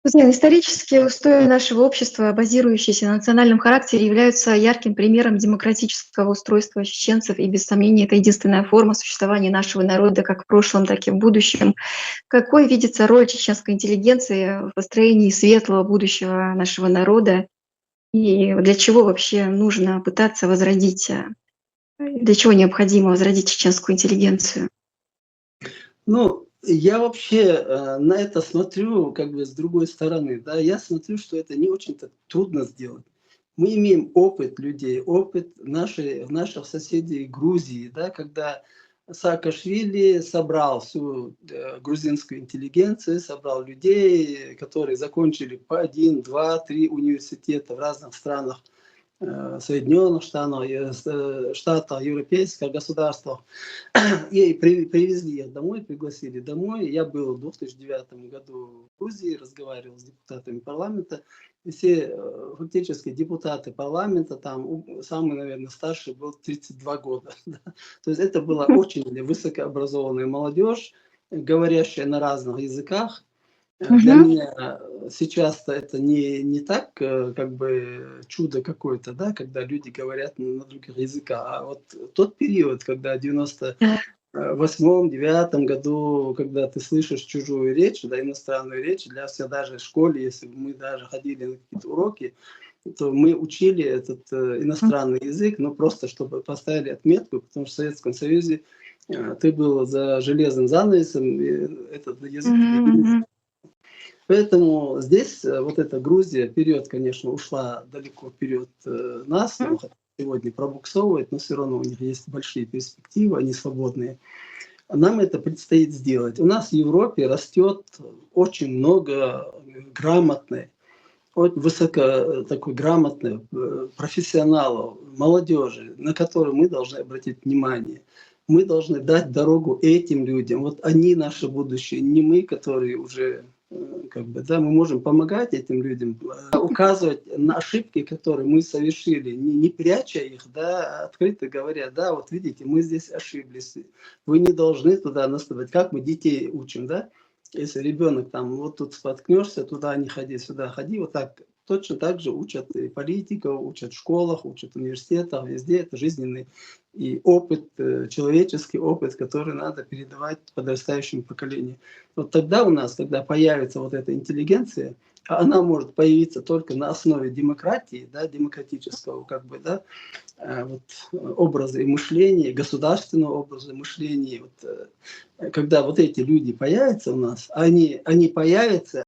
Друзья, исторические устои нашего общества, базирующиеся на национальном характере, являются ярким примером демократического устройства чеченцев, и без сомнения это единственная форма существования нашего народа как в прошлом, так и в будущем. Какой видится роль чеченской интеллигенции в построении светлого будущего нашего народа, и для чего вообще нужно пытаться возродить, для чего необходимо возродить чеченскую интеллигенцию? Ну, я вообще на это смотрю как бы с другой стороны. Да? Я смотрю, что это не очень-то трудно сделать. Мы имеем опыт людей, опыт наших соседей Грузии, да, когда Саакашвили собрал всю грузинскую интеллигенцию, собрал людей, которые закончили по 1, 2, 3 университета в разных странах Соединенных Штатов, европейских государствах, и привезли их домой, пригласили домой. Я был в 2009 году в Грузии, разговаривал с депутатами парламента. И все фактически депутаты парламента, там самый, наверное, старший был 32 года. Да. То есть это была очень высокообразованная молодежь, говорящая на разных языках. Для Мгм. меня сейчас это не так, как бы чудо какое-то, да, когда люди говорят на других языках. А вот тот период, когда в Да. 98-99 году, когда ты слышишь чужую речь, да, иностранную речь, для всех даже в школе, если мы даже ходили на какие-то уроки, то мы учили этот иностранный язык, ну просто чтобы поставили отметку, потому что в Советском Союзе ты был за железным занавесом, и этот язык тебе Мгм, не. мгм. Поэтому здесь вот эта Грузия вперед, конечно, ушла далеко вперед нас, М. сегодня пробуксовывает, но все равно у них есть большие перспективы, они свободные. Нам это предстоит сделать. У нас в Европе растет очень много грамотной, высоко такой грамотной профессионалов, молодежи, на которую мы должны обратить внимание. Мы должны дать дорогу этим людям. Вот они наше будущее, не мы, которые уже как бы, да, мы можем помогать этим людям, указывать на ошибки, которые мы совершили, не пряча их, да, а открыто говоря, да, вот видите, мы здесь ошиблись, вы не должны туда наступать. Как мы детей учим, да? Если ребенок там вот тут споткнешься, туда не ходи, сюда ходи, вот так точно так же учат и политиков, учат в школах, учат в университетах, везде это жизненный и опыт, человеческий опыт, который надо передавать подрастающему поколению. Вот тогда у нас, когда появится вот эта интеллигенция, а она может появиться только на основе демократии, да, демократического как бы, да, вот, образа и мышления, государственного образа мышления. Вот, когда вот эти люди появятся у нас, они появятся